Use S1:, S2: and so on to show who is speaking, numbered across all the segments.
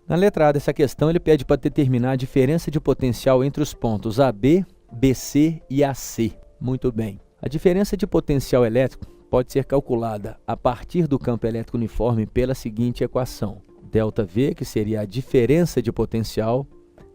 S1: Na letra A dessa questão, ele pede para determinar a diferença de potencial entre os pontos AB, BC e AC. Muito bem. A diferença de potencial elétrico pode ser calculada a partir do campo elétrico uniforme pela seguinte equação. ΔV, que seria a diferença de potencial,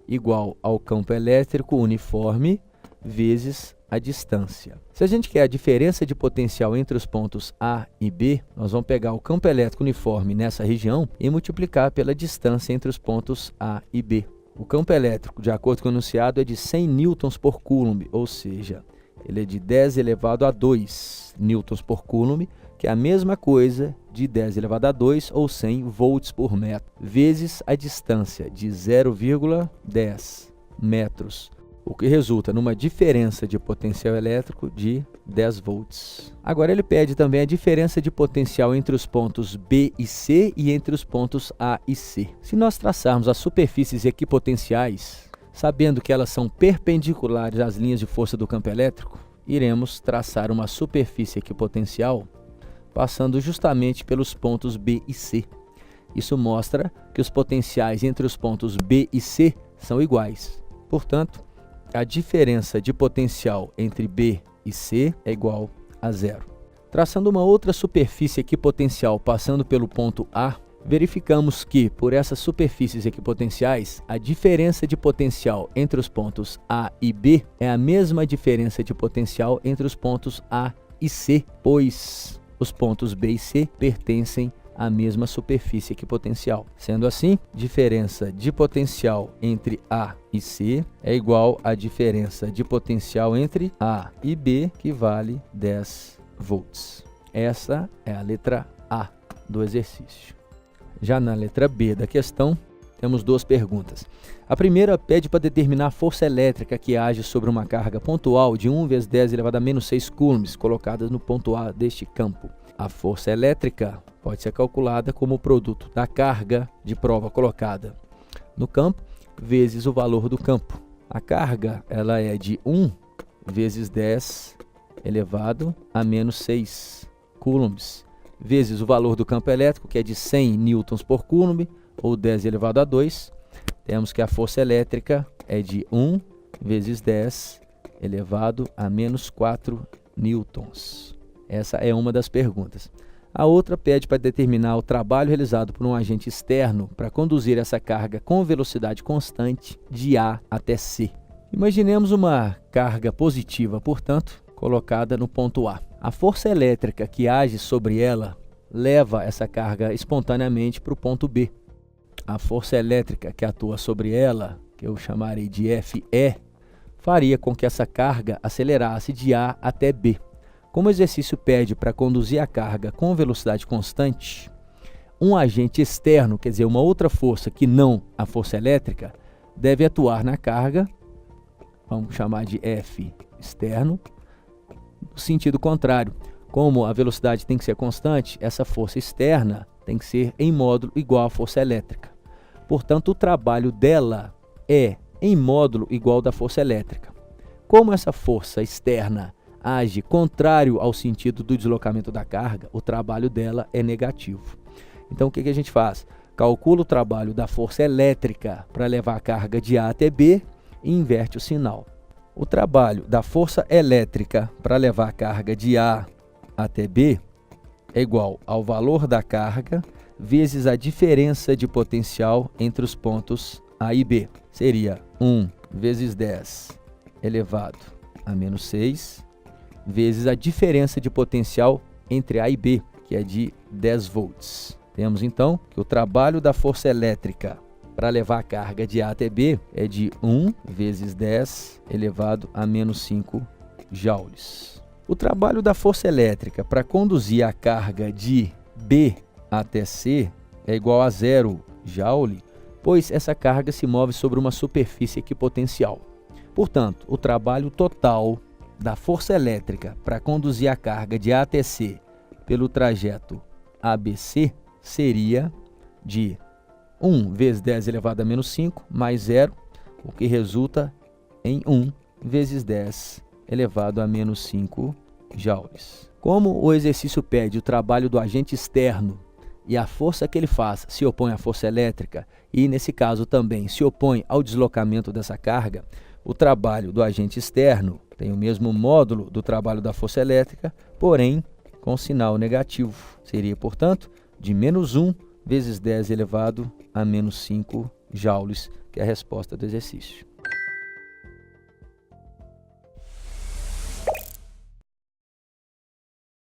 S1: igual ao campo elétrico uniforme vezes a distância. Se a gente quer a diferença de potencial entre os pontos A e B, nós vamos pegar o campo elétrico uniforme nessa região e multiplicar pela distância entre os pontos A e B. O campo elétrico, de acordo com o enunciado, é de 100 newtons por coulomb, ou seja, ele é de 10 elevado a 2 newtons por coulomb, que é a mesma coisa de 10 elevado a 2 ou 100 volts por metro, vezes a distância de 0,10 metros, o que resulta numa diferença de potencial elétrico de 10 volts. Agora ele pede também a diferença de potencial entre os pontos B e C e entre os pontos A e C. Se nós traçarmos as superfícies equipotenciais, sabendo que elas são perpendiculares às linhas de força do campo elétrico, iremos traçar uma superfície equipotencial passando justamente pelos pontos B e C. Isso mostra que os potenciais entre os pontos B e C são iguais. Portanto, a diferença de potencial entre B e C é igual a zero. Traçando uma outra superfície equipotencial passando pelo ponto A, verificamos que, por essas superfícies equipotenciais, a diferença de potencial entre os pontos A e B é a mesma diferença de potencial entre os pontos A e C, pois os pontos B e C pertencem à mesma superfície equipotencial. Sendo assim, diferença de potencial entre A e C é igual à diferença de potencial entre A e B, que vale 10 volts. Essa é a letra A do exercício. Já na letra B da questão, temos duas perguntas. A primeira pede para determinar a força elétrica que age sobre uma carga pontual de 1 vezes 10 elevado a menos 6 coulombs, colocadas no ponto A deste campo. A força elétrica pode ser calculada como o produto da carga de prova colocada no campo vezes o valor do campo. A carga ela é de 1 vezes 10 elevado a menos 6 coulombs, vezes o valor do campo elétrico, que é de 100 newtons por coulomb, ou 10 elevado a 2. Temos que a força elétrica é de 1 vezes 10 elevado a menos 4 newtons. Essa é uma das perguntas. A outra pede para determinar o trabalho realizado por um agente externo para conduzir essa carga com velocidade constante de A até C. Imaginemos uma carga positiva, portanto, colocada no ponto A. A força elétrica que age sobre ela leva essa carga espontaneamente para o ponto B. A força elétrica que atua sobre ela, que eu chamarei de FE, faria com que essa carga acelerasse de A até B. Como o exercício pede para conduzir a carga com velocidade constante, um agente externo, quer dizer, uma outra força que não a força elétrica, deve atuar na carga, vamos chamar de F externo, no sentido contrário. Como a velocidade tem que ser constante, essa força externa tem que ser em módulo igual à força elétrica. Portanto, o trabalho dela é em módulo igual ao da força elétrica. Como essa força externa age contrário ao sentido do deslocamento da carga, o trabalho dela é negativo. Então, o que a gente faz? Calcula o trabalho da força elétrica para levar a carga de A até B e inverte o sinal. O trabalho da força elétrica para levar a carga de A até B é igual ao valor da carga vezes a diferença de potencial entre os pontos A e B. Seria 1 vezes 10 elevado a menos 6 vezes a diferença de potencial entre A e B, que é de 10 volts. Temos então que o trabalho da força elétrica para levar a carga de A até B é de 1 vezes 10 elevado a menos 5 joules. O trabalho da força elétrica para conduzir a carga de B até C é igual a 0 joule, pois essa carga se move sobre uma superfície equipotencial. Portanto, o trabalho total da força elétrica para conduzir a carga de A até C pelo trajeto ABC seria de 1 vezes 10 elevado a menos 5 mais 0, o que resulta em 1 vezes 10 elevado a menos 5 joules. Como o exercício pede o trabalho do agente externo e a força que ele faz se opõe à força elétrica e, nesse caso também, se opõe ao deslocamento dessa carga, o trabalho do agente externo tem o mesmo módulo do trabalho da força elétrica, porém com sinal negativo. Seria, portanto, de menos 1 vezes 10 elevado a menos 5 joules, que é a resposta do exercício.